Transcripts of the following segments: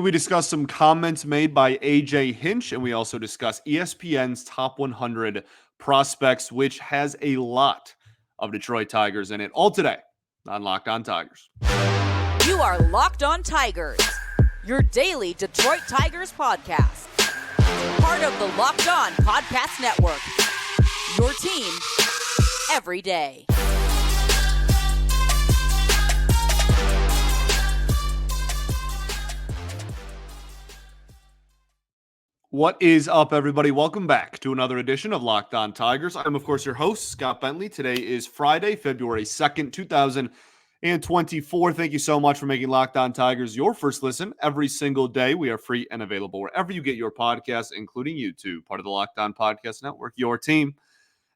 We discuss some comments made by AJ Hinch, and we also discuss ESPN's top 100 prospects, which has a lot of Detroit Tigers in it. All today on Locked On Tigers. You are Locked On Tigers, your daily Detroit Tigers podcast. Part of the Locked On Podcast Network, your team every day. What is up, everybody? Welcome back to another edition of Locked On Tigers. I'm, of course, your host, Scott Bentley. Today is Friday, February 2nd, 2024. Thank you so much for making Locked On Tigers your first listen every single day. We are free and available wherever you get your podcasts, including YouTube, part of the Locked On Podcast Network, your team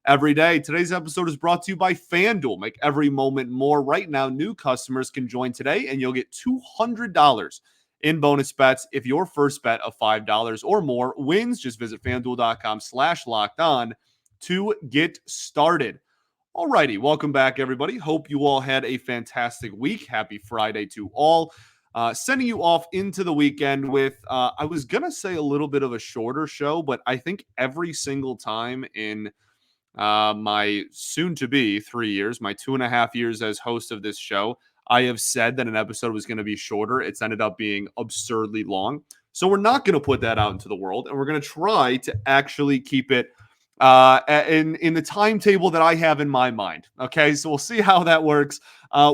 every day. Today's episode is brought to you by FanDuel. Make every moment more. Right now, new customers can join today, and you'll get $200 in bonus bets if your first bet of $5 or more wins. Just visit FanDuel.com/lockedon to get started. Alrighty, welcome back, everybody. Hope you all had a fantastic week. Happy Friday to all. Sending you off into the weekend with, I was going to say a little bit of a shorter show, but I think every single time in my soon-to-be 3 years, my 2.5 years as host of this show, I have said that an episode was going to be shorter. It's ended up being absurdly long. So we're not going to put that out into the world, and we're going to try to actually keep it in the timetable that I have in my mind. Okay, so we'll see how that works.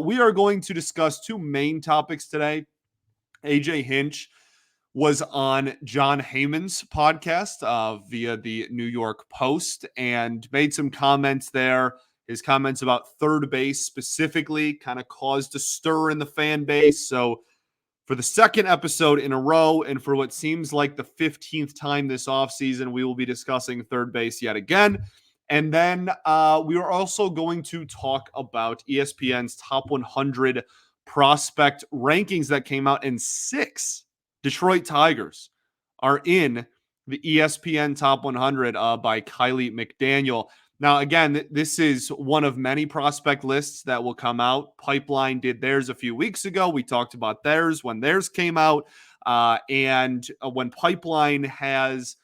We are going to discuss two main topics today. AJ Hinch was on Jon Heyman's podcast via the New York Post and made some comments there. His comments about third base specifically kind of caused a stir in the fan base. So for the second episode in a row, and for what seems like the 15th time this offseason, we will be discussing third base yet again. And then we are also going to talk about ESPN's top 100 prospect rankings that came out, and 6 Detroit Tigers are in the ESPN top 100 by Kylie McDaniel. Now, again, this is one of many prospect lists that will come out. Pipeline did theirs a few weeks ago. We talked about theirs when theirs came out. And when Pipeline has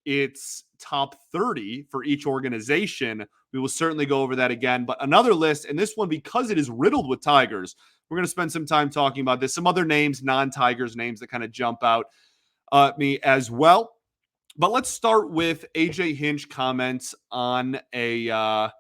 its top 30 for each organization, we will certainly go over that again. But another list, and this one, because it is riddled with Tigers, we're going to spend some time talking about this. Some other names, non-Tigers names that kind of jump out at me as well. But let's start with AJ Hinch comments on a Jon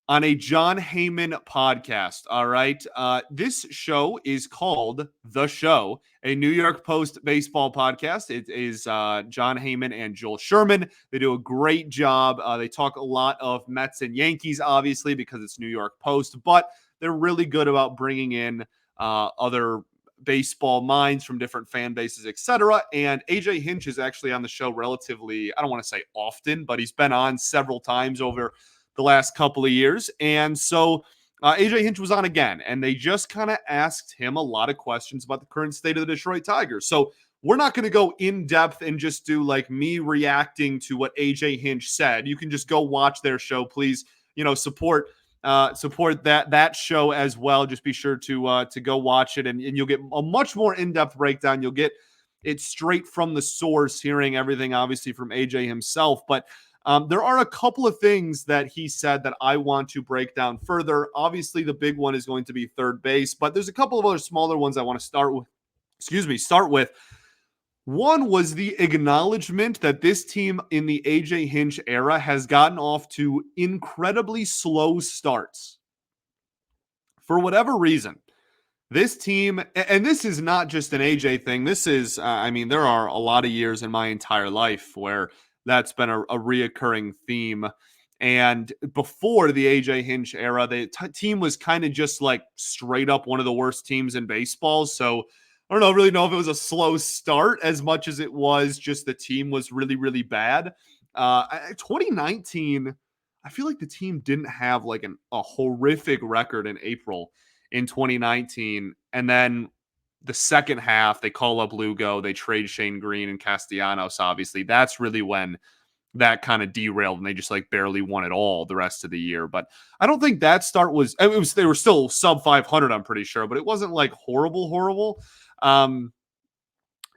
Heyman podcast. All right. This show is called The Show, a New York Post baseball podcast. It is Jon Heyman and Joel Sherman. They do a great job. They talk a lot of Mets and Yankees, obviously, because it's New York Post, but they're really good about bringing in other baseball minds from different fan bases, etc. And AJ Hinch is actually on the show relatively, I don't want to say often, but he's been on several times over the last couple of years. And so AJ Hinch was on again, and they just kind of asked him a lot of questions about the current state of the Detroit Tigers. So we're not going to go in depth and just do like me reacting to what AJ Hinch said. You can just go watch their show. Please, support that show as well. Just be sure to go watch it, and you'll get a much more in-depth breakdown. You'll get it straight from the source, hearing everything obviously from AJ himself. But there are a couple of things that he said that I want to break down further. Obviously, the big one is going to be third base, but there's a couple of other smaller ones I want to start with. One was the acknowledgement that this team in the AJ Hinch era has gotten off to incredibly slow starts. For whatever reason, this team, and this is not just an AJ thing, this is, there are a lot of years in my entire life where that's been a reoccurring theme. And before the AJ Hinch era, the team was kind of just like straight up one of the worst teams in baseball. So I don't really know if it was a slow start as much as it was just the team was really, really bad. 2019, I feel like the team didn't have like a horrific record in April in 2019. And then the second half, they call up Lugo, they trade Shane Green and Castellanos, obviously. That's really when that kind of derailed and they just like barely won it all the rest of the year. But I don't think that start they were still sub 500, I'm pretty sure, but it wasn't like horrible.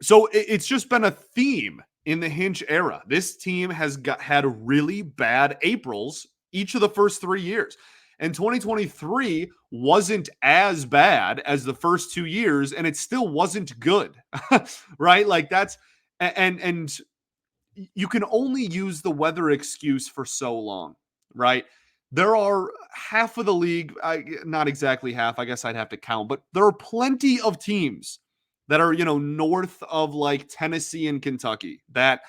So it's just been a theme in the Hinch era. This team has had really bad Aprils each of the first 3 years. And 2023 wasn't as bad as the first 2 years, and it still wasn't good. Right? Like that's and you can only use the weather excuse for so long, right? There are half of the league, not exactly half, I guess I'd have to count, but there are plenty of teams that are, north of like Tennessee and Kentucky that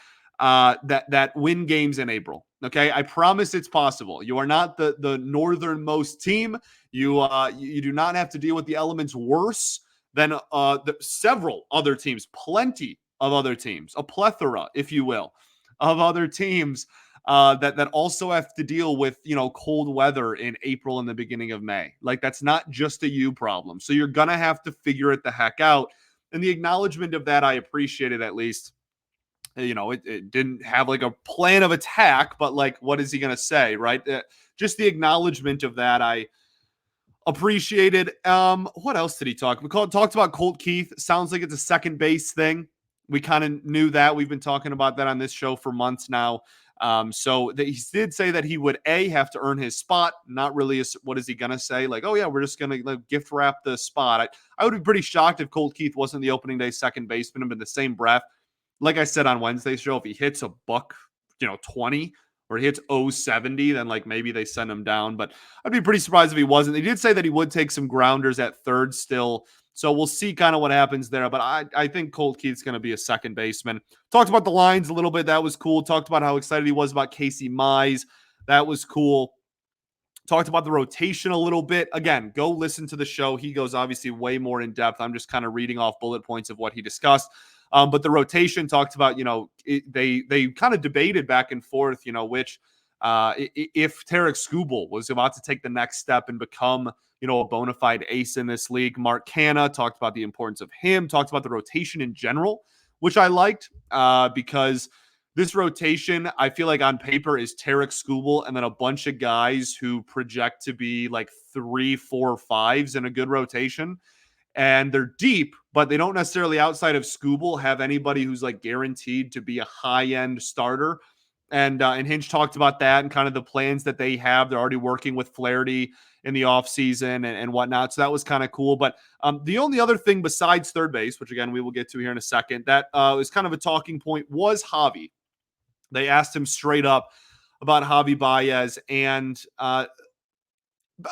win games in April. Okay, I promise it's possible. You are not the northernmost team. You do not have to deal with the elements worse than several other teams, plenty of other teams, a plethora, if you will, of other teams that also have to deal with cold weather in April and the beginning of May. Like that's not just a you problem. So you're gonna have to figure it the heck out. And the acknowledgement of that, I appreciated at least. It didn't have like a plan of attack, but like, what is he gonna say, right? Just the acknowledgement of that, I appreciated. What else did he talk? Talked about Colt Keith. Sounds like it's a second base thing. We kind of knew that. We've been talking about that on this show for months now. So he did say that he would have to earn his spot. Not really. What is he gonna say? Like, oh yeah, we're just gonna gift wrap the spot. I would be pretty shocked if Colt Keith wasn't the opening day second baseman. But in the same breath, like I said on Wednesday's show, if he hits a buck, 20 or he hits 070, then like maybe they send him down. But I'd be pretty surprised if he wasn't. They did say that he would take some grounders at third still. So we'll see kind of what happens there. But I think Colt Keith's going to be a second baseman. Talked about the lines a little bit. That was cool. Talked about how excited he was about Casey Mize. That was cool. Talked about the rotation a little bit. Again, go listen to the show. He goes obviously way more in depth. I'm just kind of reading off bullet points of what he discussed. But the rotation talked about, they kind of debated back and forth, which if Tarek Skubal was about to take the next step and become, a bona fide ace in this league. Mark Canna talked about the importance of him, talked about the rotation in general, which I liked because this rotation, I feel like on paper is Tarek Skubal and then a bunch of guys who project to be like 3, 4, 5s in a good rotation. And they're deep, but they don't necessarily outside of Skubal have anybody who's like guaranteed to be a high-end starter. And Hinch talked about that and kind of the plans that they have. They're already working with Flaherty in the offseason and whatnot. So that was kind of cool. But the only other thing besides third base, which again, we will get to here in a second, that was kind of a talking point was Javi. They asked him straight up about Javi Baez, and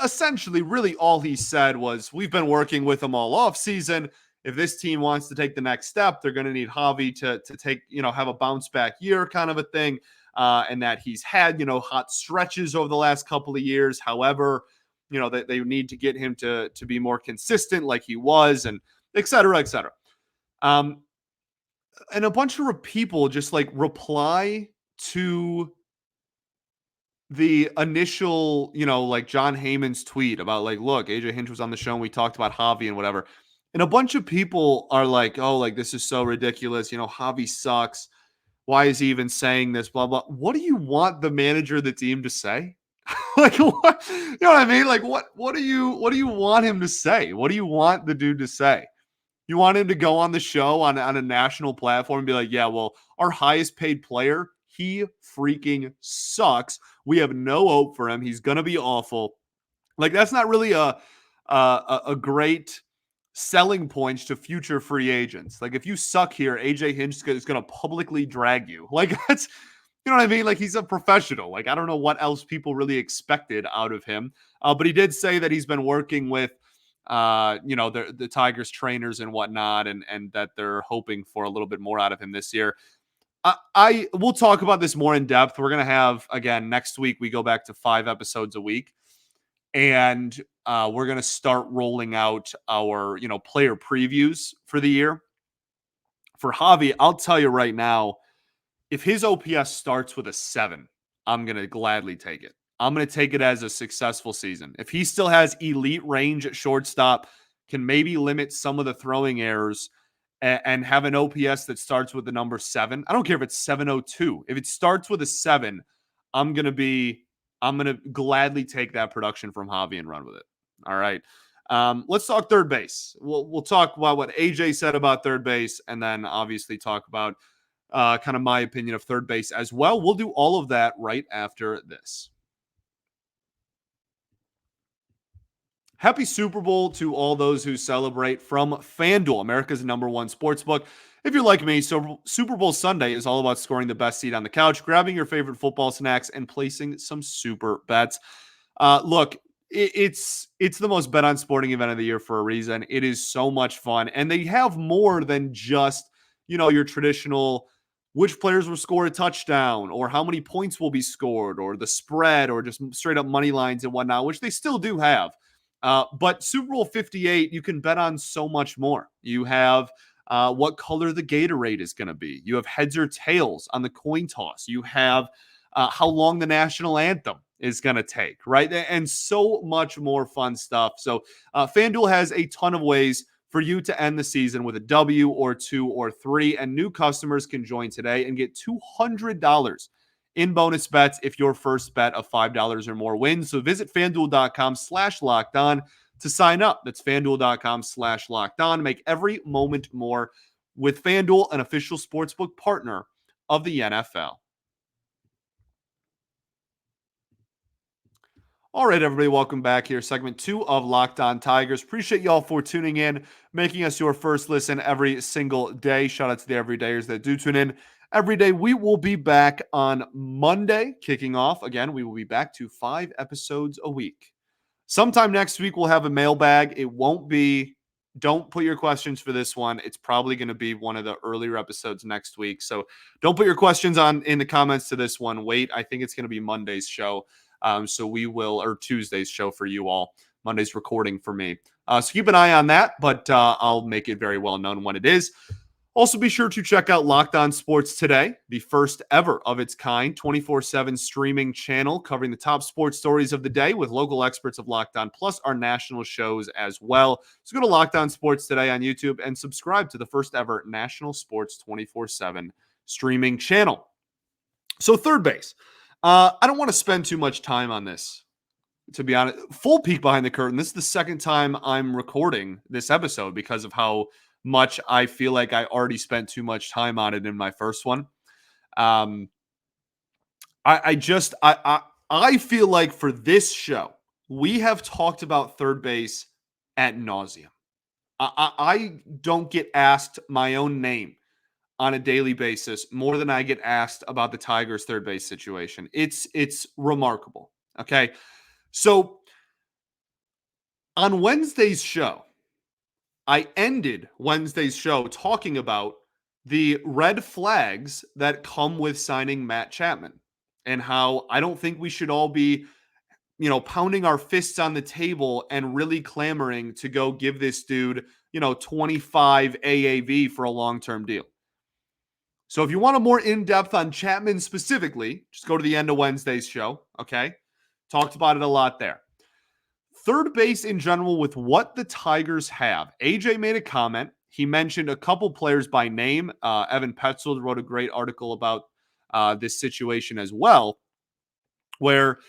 essentially really all he said was, we've been working with him all off season. If this team wants to take the next step, they're going to need Javi to take, have a bounce back year kind of a thing. And that he's had, hot stretches over the last couple of years. However, they need to get him to be more consistent like he was, and et cetera, et cetera. And a bunch of people just like reply to the initial, like Jon Heyman's tweet about like, look, AJ Hinch was on the show and we talked about Javi and whatever. And a bunch of people are like, oh, like this is so ridiculous. Javi sucks. Why is he even saying this? Blah, blah. What do you want the manager of the team to say? Like, what? You know what I mean? Like, what do you want him to say? What do you want the dude to say? You want him to go on the show on a national platform and be like, yeah, well, our highest paid player, he freaking sucks. We have no hope for him. He's going to be awful. Like, that's not really a great selling points to future free agents. Like, if you suck here, AJ Hinch is going to publicly drag you. Like, that's, you know what I mean? Like, he's a professional. Like, I don't know what else people really expected out of him. But he did say that he's been working with, the Tigers trainers and whatnot, and that they're hoping for a little bit more out of him this year. We'll talk about this more in depth. We're going to have, again, next week, we go back to 5 episodes a week. And we're going to start rolling out our, player previews for the year. For Javi, I'll tell you right now, if his OPS starts with a 7, I'm going to gladly take it. I'm going to take it as a successful season. If he still has elite range at shortstop, can maybe limit some of the throwing errors, and have an OPS that starts with the number 7. I don't care if it's 702. If it starts with a 7, I'm going to gladly take that production from Javi and run with it. All right. Let's talk third base. We'll talk about what AJ said about third base, and then obviously talk about kind of my opinion of third base as well. We'll do all of that right after this. Happy Super Bowl to all those who celebrate from FanDuel, America's #1 sportsbook. If you're like me, so Super Bowl Sunday is all about scoring the best seat on the couch, grabbing your favorite football snacks, and placing some super bets. Look, it's the most bet on sporting event of the year for a reason. It is so much fun, and they have more than just your traditional which players will score a touchdown, or how many points will be scored, or the spread, or just straight up money lines and whatnot, which they still do have. But Super Bowl 58, you can bet on so much more. You have what color the Gatorade is going to be. You have heads or tails on the coin toss. You have how long the national anthem is going to take, right? And so much more fun stuff. So FanDuel has a ton of ways for you to end the season with a W or 2 or 3. And new customers can join today and get $200 in bonus bets if your first bet of $5 or more wins. So visit FanDuel.com/lockedon to sign up. That's FanDuel.com/lockedon. Make every moment more with FanDuel, an official sportsbook partner of the NFL. All right, everybody, welcome back here. Segment 2 of Locked On Tigers. Appreciate y'all for tuning in, making us your first listen every single day. Shout out to the everydayers that do tune in every day. We will be back on Monday, kicking off. Again, we will be back to 5 episodes a week. Sometime next week, we'll have a mailbag. It won't be, don't put your questions for this one. It's probably going to be one of the earlier episodes next week. So don't put your questions in the comments to this one. Wait, I think it's going to be Monday's show. So we will, or Tuesday's show for you all. Monday's recording for me. So keep an eye on that, but I'll make it very well known when it is. Also, be sure to check out Locked On Sports Today, the first ever of its kind 24/7 streaming channel covering the top sports stories of the day with local experts of Locked On, plus our national shows as well. So go to Locked On Sports Today on YouTube and subscribe to the first ever national sports 24/7 streaming channel. So third base. I don't want to spend too much time on this, to be honest. Full peek behind the curtain. This is the second time I'm recording this episode because of how much I feel like I already spent too much time on it in my first one. I feel like for this show, we have talked about third base ad nauseum. I don't get asked my own name on a daily basis more than I get asked about the Tigers' third base situation. It's remarkable. Okay. So on Wednesday's show, I ended Wednesday's show talking about the red flags that come with signing Matt Chapman and how I don't think we should all be, pounding our fists on the table and really clamoring to go give this dude, 25 AAV for a long-term deal. So if you want a more in-depth on Chapman specifically, just go to the end of Wednesday's show, okay? Talked about it a lot there. Third base in general with what the Tigers have. AJ made a comment. He mentioned a couple players by name. Evan Petzold wrote a great article about this situation as well, where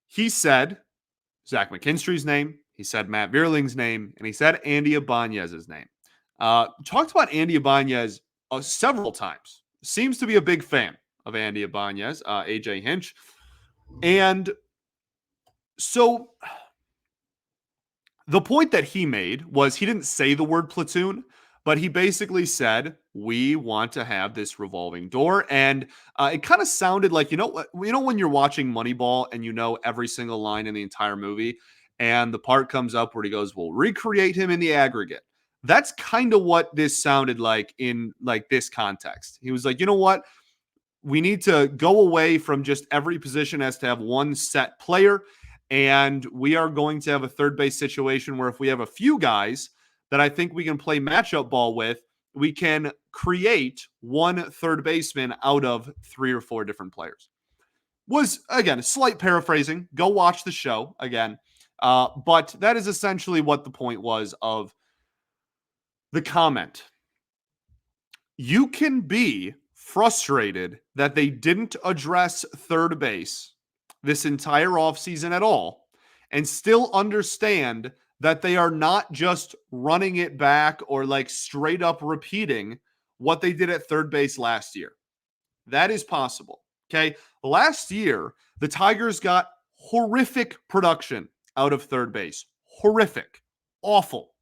he said Zach McKinstry's name, he said Matt Vierling's name, and he said Andy Ibanez's name. Talked about Andy Ibanez several times. Seems to be a big fan of Andy Ibanez, AJ Hinch. And so the point that he made was he didn't say the word platoon, but he basically said, we want to have this revolving door. And it kind of sounded like, when you're watching Moneyball and every single line in the entire movie, and the part comes up where he goes, we'll recreate him in the aggregate. That's kind of what this sounded like in this context. He was like, you know what? We need to go away from just every position as to have one set player. And we are going to have a third base situation where if we have a few guys that I think we can play matchup ball with, we can create one third baseman out of 3 or 4 different players. Was, again, a slight paraphrasing. Go watch the show again. But that is essentially what the point was of the comment. You can be frustrated that they didn't address third base this entire offseason at all and still understand that they are not just running it back or like straight up repeating what they did at third base last year. That is possible. Okay. Last year, the Tigers got horrific production out of third base. Horrific. Awful.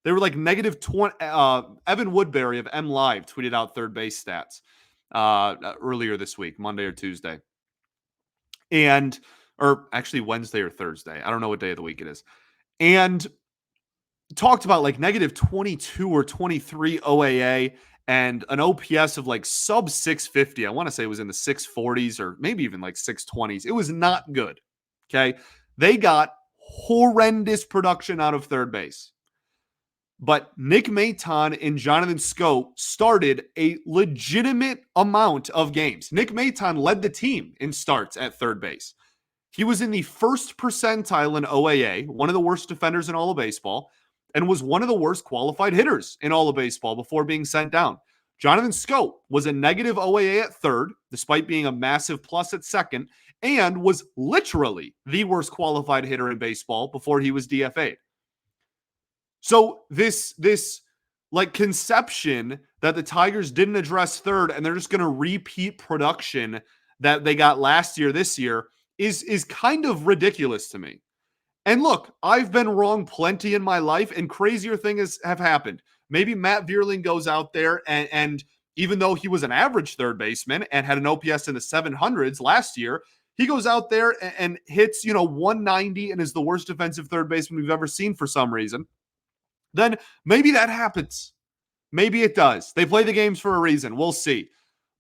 They were like negative 20. Evan Woodbury of M Live tweeted out third base stats earlier this week, Monday or Tuesday. Or actually Wednesday or Thursday. I don't know what day of the week it is. And talked about like negative 22 or 23 OAA and an OPS of like sub 650. I want to say it was in the 640s or maybe even like 620s. It was not good. Okay. They got horrendous production out of third base. But Nick Maton and Jonathan Schoop started a legitimate amount of games. Nick Maton led the team in starts at third base. He was in the first percentile in OAA, one of the worst defenders in all of baseball, and was one of the worst qualified hitters in all of baseball before being sent down. Jonathan Schoop was a negative OAA at third, despite being a massive plus at second, and was literally the worst qualified hitter in baseball before he was DFA'd. So this like conception that the Tigers didn't address third and they're just going to repeat production that they got last year, this year, is kind of ridiculous to me. And look, I've been wrong plenty in my life, and crazier things have happened. Maybe Matt Vierling goes out there and even though he was an average third baseman and had an OPS in the 700s last year, he goes out there and hits, 190 and is the worst defensive third baseman we've ever seen for some reason. Then maybe that happens. Maybe it does. They play the games for a reason. We'll see.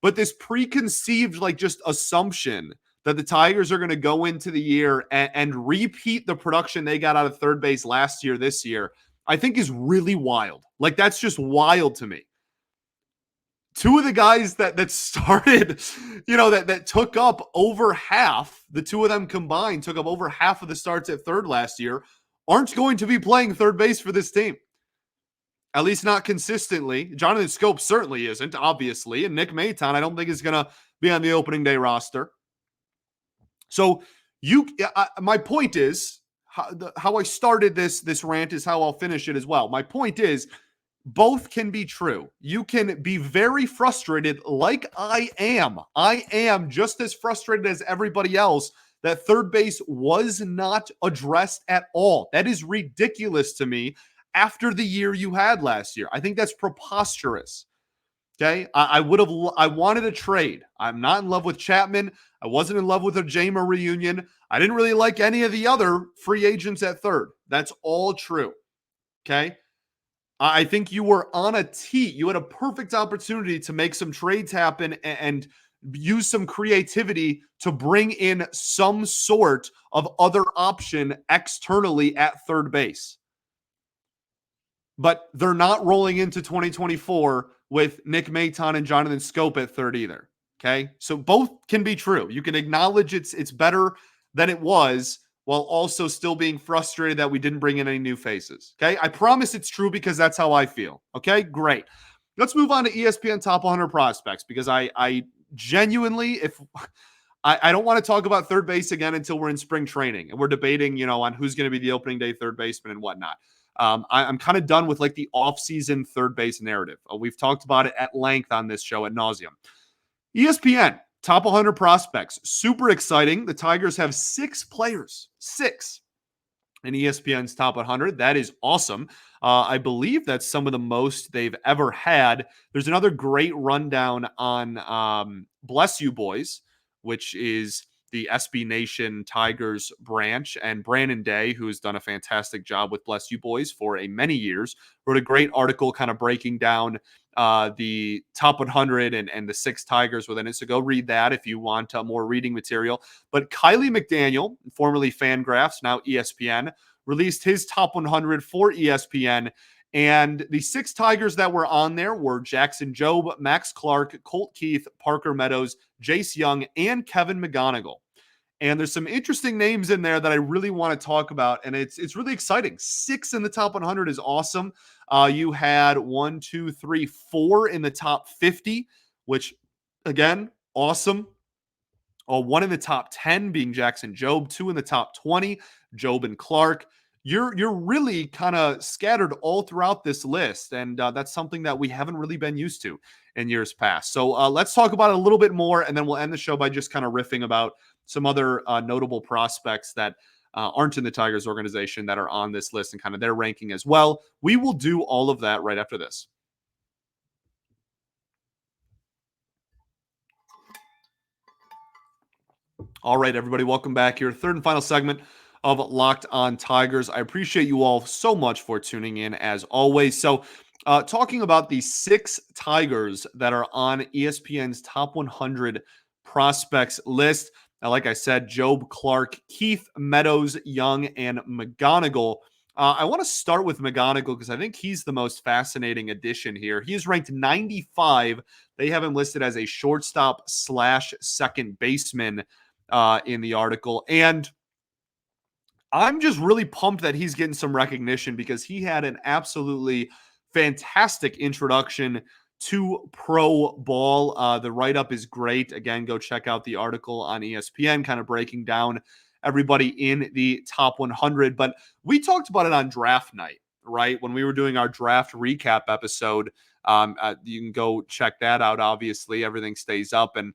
But this preconceived, like, just assumption that the Tigers are going to go into the year and repeat the production they got out of third base last year, this year, I think is really wild. Like, that's just wild to me. Two of the guys that started, that took up over half, the two of them combined took up over half of the starts at third last year, aren't going to be playing third base for this team. At least not consistently. Jonathan Schoop certainly isn't, obviously. And Nick Maton, I don't think is going to be on the opening day roster. So my point is, how I started this rant is how I'll finish it as well. My point is, both can be true. You can be very frustrated like I am. I am just as frustrated as everybody else that third base was not addressed at all. That is ridiculous to me after the year you had last year. I think that's preposterous. Okay. I wanted a trade. I'm not in love with Chapman. I wasn't in love with a Jamer reunion. I didn't really like any of the other free agents at third. That's all true. Okay. I think you were on a tee. You had a perfect opportunity to make some trades happen and use some creativity to bring in some sort of other option externally at third base. But they're not rolling into 2024 with Nick Maton and Jonathan Schoop at third either. Okay. So both can be true. You can acknowledge it's better than it was while also still being frustrated that we didn't bring in any new faces. Okay. I promise it's true because that's how I feel. Okay. Great. Let's move on to ESPN Top 100 Prospects because I genuinely, I don't want to talk about third base again until we're in spring training and we're debating, on who's going to be the opening day third baseman and whatnot. I'm kind of done with like the offseason third base narrative. We've talked about it at length on this show ad nauseum. ESPN Top 100 Prospects, super exciting. The Tigers have 6 players, 6 in ESPN's Top 100. That is awesome. I believe that's some of the most they've ever had. There's another great rundown on Bless You Boys, which is the SB Nation Tigers branch, and Brandon Day, who has done a fantastic job with Bless You Boys for many years, wrote a great article kind of breaking down the top 100 and the 6 Tigers within it. So go read that if you want more reading material. But Kylie McDaniel, formerly Fangraphs, now ESPN, released his top 100 for ESPN. And the 6 Tigers that were on there were Jackson Jobe, Max Clark, Colt Keith, Parker Meadows, Jace Young, and Kevin McGonigal. And there's some interesting names in there that I really want to talk about. And it's really exciting. 6 in the top 100 is awesome. You had 1, 2, 3, 4 in the top 50, which, again, awesome. 1 in the top 10 being Jackson Jobe, 2 in the top 20, Jobe and Clark. you're really kind of scattered all throughout this list, and that's something that we haven't really been used to in years past. So let's talk about it a little bit more, and then we'll end the show by just kind of riffing about some other notable prospects that aren't in the Tigers organization that are on this list and kind of their ranking as well. We will do all of that right after this. All right, everybody, welcome back here. Third and final segment of Locked On Tigers. I appreciate you all so much for tuning in as always. So, talking about the 6 Tigers that are on ESPN's top 100 prospects list. Now, like I said, Job, Clark, Keith, Meadows, Young, and McGonigal. I want to start with McGonigal because I think he's the most fascinating addition here. He is ranked 95. They have him listed as a shortstop / second baseman in the article. And I'm just really pumped that he's getting some recognition because he had an absolutely fantastic introduction to pro ball. The write-up is great. Again, go check out the article on ESPN, kind of breaking down everybody in the top 100. But we talked about it on draft night, right? When we were doing our draft recap episode. You can go check that out. Obviously, everything stays up. And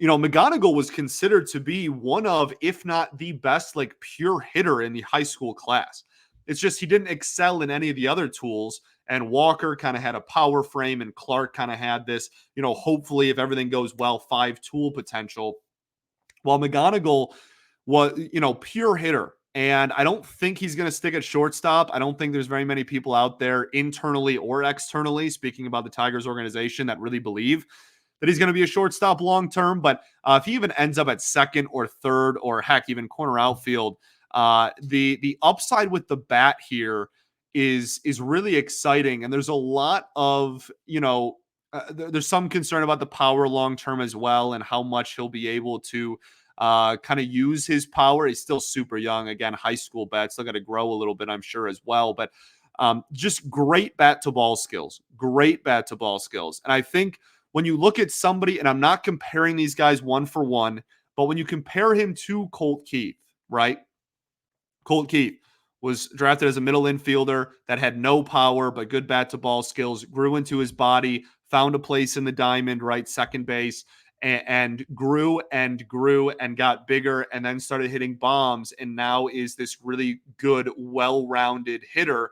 McGonigal was considered to be one of, if not the best, like pure hitter in the high school class. It's just he didn't excel in any of the other tools. And Walker kind of had a power frame, and Clark kind of had this, hopefully, if everything goes well, 5-tool potential. While McGonigal was, pure hitter. And I don't think he's going to stick at shortstop. I don't think there's very many people out there internally or externally, speaking about the Tigers organization, that really believe that he's going to be a shortstop long term. But if he even ends up at second or third, or heck, even corner outfield, the upside with the bat here is really exciting. And there's a lot of, there's some concern about the power long term as well, and how much he'll be able to kind of use his power. He's still super young. Again, high school bat, still got to grow a little bit, I'm sure, as well. But just great bat to ball skills. And I think when you look at somebody, and I'm not comparing these guys one for one, but when you compare him to Colt Keith, right? Colt Keith was drafted as a middle infielder that had no power, but good bat to ball skills, grew into his body, found a place in the diamond, right? Second base, and grew and got bigger, and then started hitting bombs, and now is this really good, well-rounded hitter.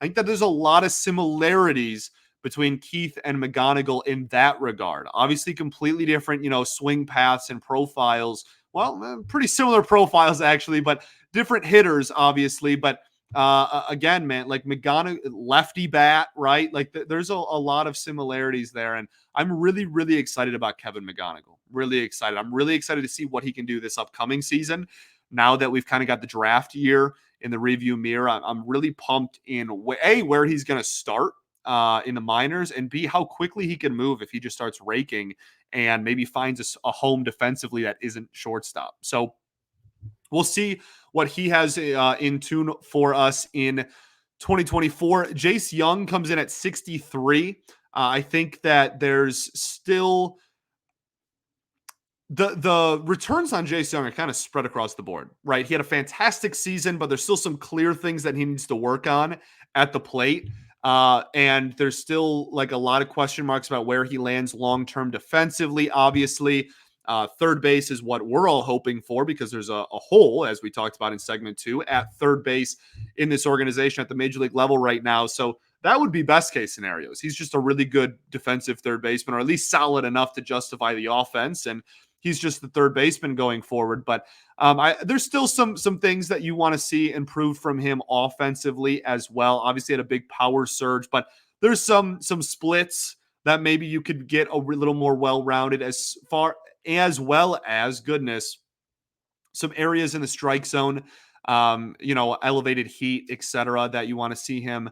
I think that there's a lot of similarities between Keith and McGonigal in that regard. Obviously, completely different, swing paths and profiles. Well, pretty similar profiles, actually, but different hitters, obviously. But again, man, like McGonigal, lefty bat, right? Like there's a lot of similarities there. And I'm really, really excited about Kevin McGonigal. Really excited. I'm really excited to see what he can do this upcoming season. Now that we've kind of got the draft year in the review mirror, I'm really pumped in A, where he's going to start in the minors, and B, how quickly he can move if he just starts raking and maybe finds a home defensively that isn't shortstop. So we'll see what he has in tune for us in 2024. Jace Young comes in at 63. I think that there's still the returns on Jace Young are kind of spread across the board, right? He had a fantastic season, but there's still some clear things that he needs to work on at the plate. And there's still like a lot of question marks about where he lands long-term defensively. Obviously, third base is what we're all hoping for, because there's a hole, as we talked about in segment 2, at third base in this organization at the major league level right now. So that would be best case scenarios. He's just a really good defensive third baseman, or at least solid enough to justify the offense. And he's just the third baseman going forward. But there's still some things that you want to see improved from him offensively as well. Obviously, had a big power surge, but there's some splits that maybe you could get a little more well-rounded, as well as, goodness, some areas in the strike zone, elevated heat, etc., that you want to see him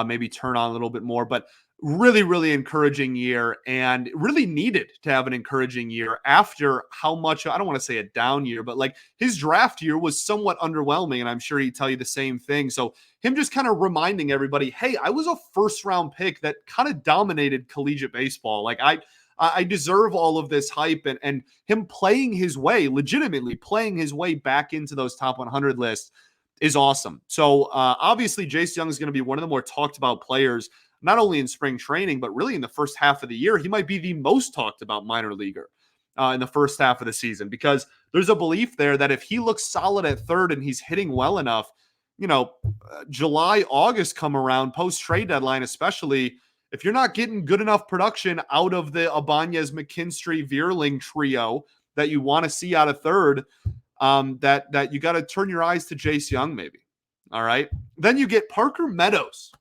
maybe turn on a little bit more. But really, really encouraging year, and really needed to have an encouraging year after how much, I don't want to say a down year, but like his draft year was somewhat underwhelming, and I'm sure he'd tell you the same thing. So him just kind of reminding everybody, hey, I was a first round pick that kind of dominated collegiate baseball. Like I deserve all of this hype, and him playing his way, legitimately playing his way back into those top 100 lists is awesome. So obviously Jace Young is going to be one of the more talked about players, not only in spring training, but really in the first half of the year. He might be the most talked about minor leaguer in the first half of the season, because there's a belief there that if he looks solid at third and he's hitting well enough, July, August come around, post trade deadline, especially if you're not getting good enough production out of the Ibanez, McKinstry, Vierling trio that you want to see out of third, that you got to turn your eyes to Jace Young, maybe. All right. Then you get Parker Meadows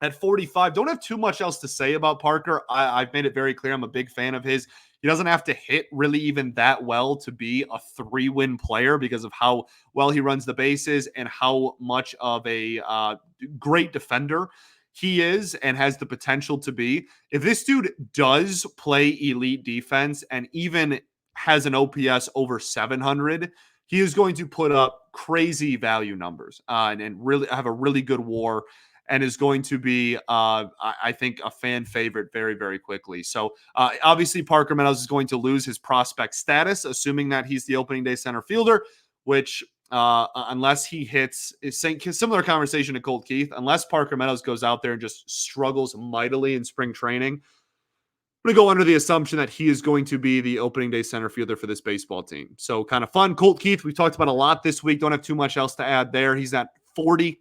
at 45. Don't have too much else to say about Parker. I've made it very clear I'm a big fan of his. He doesn't have to hit really even that well to be a 3-win player because of how well he runs the bases and how much of a great defender he is and has the potential to be. If this dude does play elite defense and even has an OPS over 700, he is going to put up crazy value numbers and really have a really good WAR, and is going to be, I think, a fan favorite very, very quickly. So obviously Parker Meadows is going to lose his prospect status, assuming that he's the opening day center fielder, which unless he hits, similar conversation to Colt Keith, unless Parker Meadows goes out there and just struggles mightily in spring training, I'm going to go under the assumption that he is going to be the opening day center fielder for this baseball team. So kind of fun. Colt Keith, we talked about a lot this week. Don't have too much else to add there. He's at 40.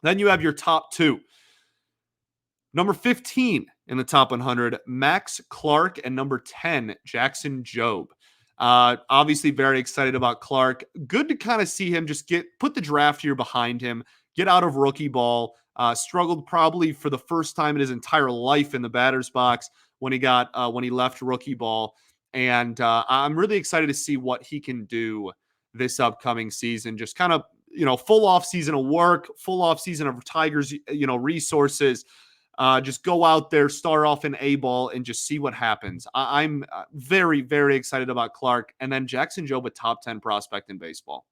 Then you have your top two. Number 15 in the top 100, Max Clark, and number 10, Jackson Jobe. Obviously very excited about Clark. Good to kind of see him just put the draft year behind him, get out of rookie ball. Struggled probably for the first time in his entire life in the batter's box when he left rookie ball. And I'm really excited to see what he can do this upcoming season. Just kind of, full off season of work, full off season of Tigers, resources. Just go out there, start off in A-ball, and just see what happens. I'm very, very excited about Clark. And then Jackson Jobe, a top 10 prospect in baseball.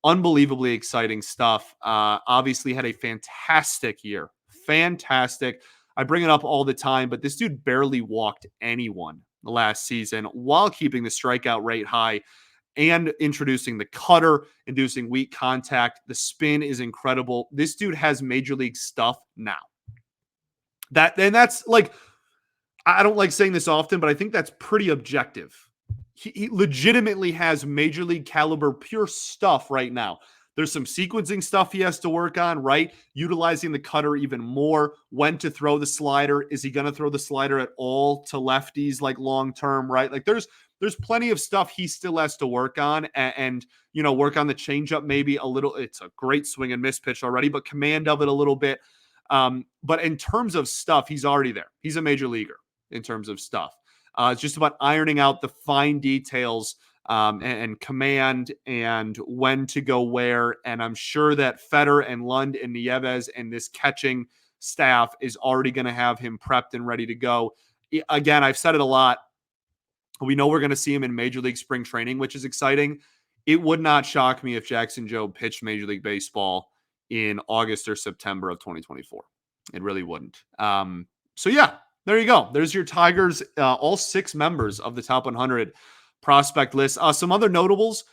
Unbelievably exciting stuff. Obviously had a fantastic year. Fantastic. I bring it up all the time, but this dude barely walked anyone last season while keeping the strikeout rate high and introducing the cutter, inducing weak contact. The spin is incredible. This dude has major league stuff now. That's like, I don't like saying this often, but I think that's pretty objective. He legitimately has major league caliber pure stuff right now. There's some sequencing stuff he has to work on, right? Utilizing the cutter even more, when to throw the slider. Is he going to throw the slider at all to lefties, like long-term, right? Like there's plenty of stuff he still has to work on and work on the changeup maybe a little. It's a great swing and miss pitch already, but command of it a little bit. But in terms of stuff, he's already there. He's a major leaguer in terms of stuff. It's just about ironing out the fine details and command and when to go where. And I'm sure that Fetter and Lund and Nieves and this catching staff is already going to have him prepped and ready to go. Again, I've said it a lot. We know we're going to see him in Major League Spring Training, which is exciting. It would not shock me if Jackson Jobe pitched Major League Baseball in August or September of 2024. It really wouldn't. So yeah, there you go. There's your Tigers, all 6 members of the top 100 prospect list. Some other notables.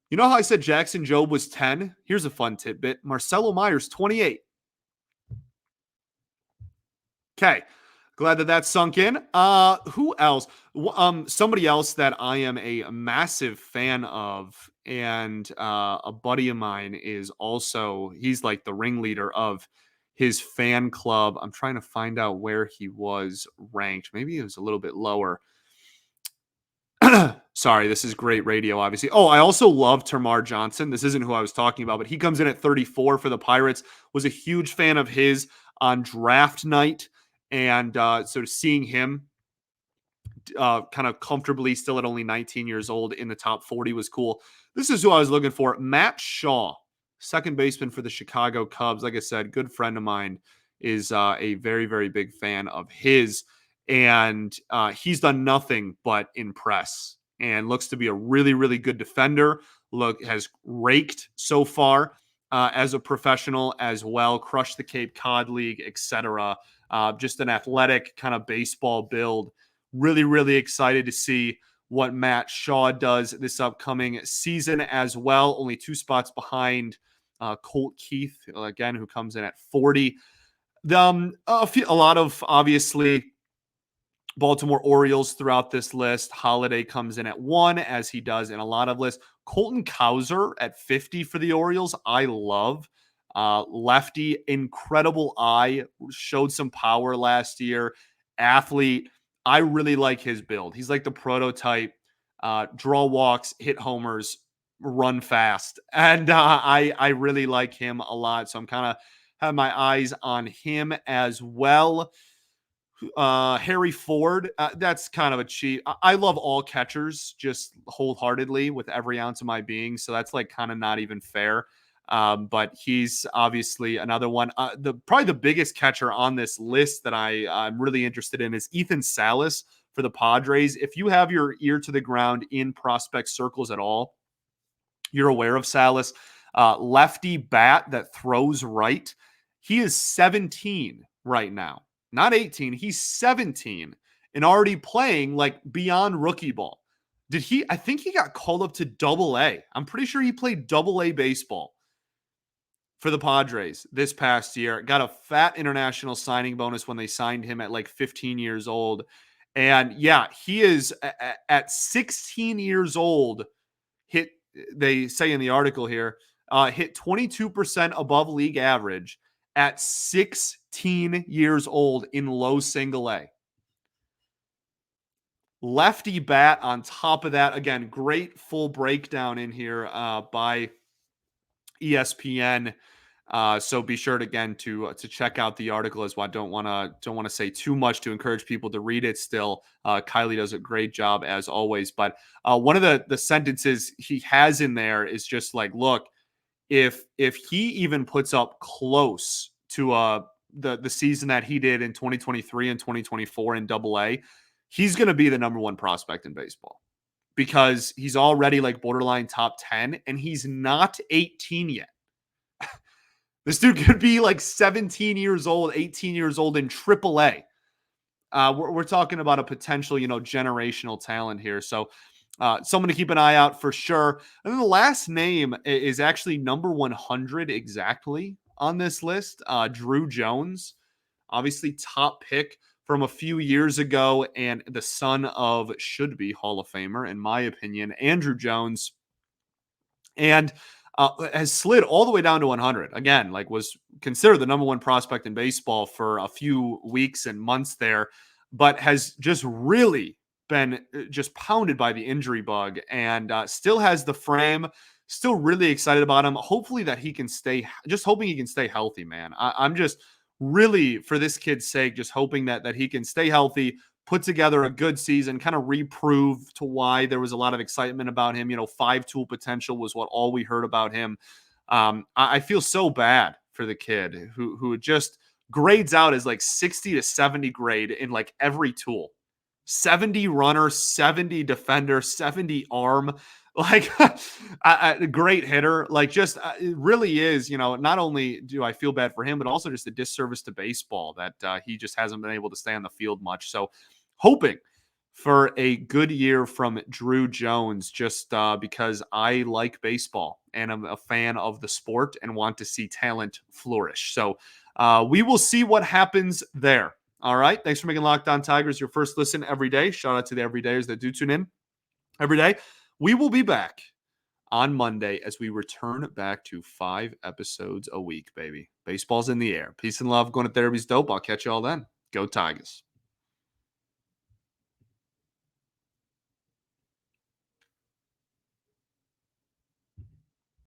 You know how I said Jackson Jobe was 10? Here's a fun tidbit. Marcelo Myers, 28. Okay. Glad that sunk in. Who else? Somebody else that I am a massive fan of, and a buddy of mine is also, he's like the ringleader of his fan club. I'm trying to find out where he was ranked. Maybe it was a little bit lower. Sorry, this is great radio, obviously. Oh, I also love Termarr Johnson. This isn't who I was talking about, but he comes in at 34 for the Pirates. Was a huge fan of his on draft night. And so seeing him kind of comfortably still at only 19 years old in the top 40 was cool. This is who I was looking for. Matt Shaw, second baseman for the Chicago Cubs. Like I said, good friend of mine, is a very, very big fan of his. And he's done nothing but impress and looks to be a really, really good defender. Has raked so far as a professional as well. Crushed the Cape Cod League, etc. Just an athletic kind of baseball build. Really, really excited to see what Matt Shaw does this upcoming season as well. Only 2 spots behind Colt Keith, again, who comes in at 40. A lot of, obviously, Baltimore Orioles throughout this list. Holiday comes in at 1, as he does in a lot of lists. Colton Cowser at 50 for the Orioles, I love. Lefty, incredible eye, showed some power last year. Athlete, I really like his build. He's like the prototype. Draw walks, hit homers, run fast. And I really like him a lot. So I'm kind of have my eyes on him as well. Harry Ford, that's kind of a cheat. I love all catchers just wholeheartedly with every ounce of my being. So that's like kind of not even fair. But he's obviously another one. Probably the biggest catcher on this list that I'm really interested in is Ethan Salas for the Padres. If you have your ear to the ground in prospect circles at all, you're aware of Salas. Lefty bat that throws right. He is 17 right now. Not 18. He's 17 and already playing like beyond rookie ball. I think he got called up to Double-A. I'm pretty sure he played Double-A baseball for the Padres this past year. Got a fat international signing bonus when they signed him at like 15 years old. And yeah, he is at 16 years old, they say in the article here, hit 22% above league average at 16 years old in low single A. Lefty bat on top of that. Again, great full breakdown in here by ESPN. So be sure to check out the article as well. I don't want to say too much to encourage people to read it. Still, Kylie does a great job as always. But one of the sentences he has in there is just like, look, if he even puts up close to the season that he did in 2023 and 2024 in Double-A, he's going to be the number one prospect in baseball because he's already like borderline top 10 and he's not 18 yet. This dude could be like 17 years old, 18 years old in AAA. We're talking about a potential, generational talent here. So someone to keep an eye out for sure. And then the last name is actually number 100 exactly on this list. Drew Jones, obviously top pick from a few years ago and the son of should-be Hall of Famer, in my opinion, Andrew Jones. And has slid all the way down to 100. Again, like was considered the number one prospect in baseball for a few weeks and months there, but has just really been just pounded by the injury bug and still has the frame. Still really excited about him. Hopefully that he can hoping he can stay healthy, man. I'm just really, for this kid's sake, just hoping that he can stay healthy, put together a good season, kind of reprove to why there was a lot of excitement about him. 5-tool potential was what all we heard about him. I feel so bad for the kid who just grades out as like 60 to 70 grade in like every tool. 70 runner, 70 defender, 70 arm, like a great hitter. Like just it really is, not only do I feel bad for him, but also just a disservice to baseball that he just hasn't been able to stay on the field much. So hoping for a good year from Drew Jones, just because I like baseball and I'm a fan of the sport and want to see talent flourish. So we will see what happens there. All right. Thanks for making Locked On Tigers your first listen every day. Shout out to the everydayers that do tune in every day. We will be back on Monday as we return back to 5 episodes a week, baby. Baseball's in the air. Peace and love. Going to therapy's dope. I'll catch you all then. Go Tigers.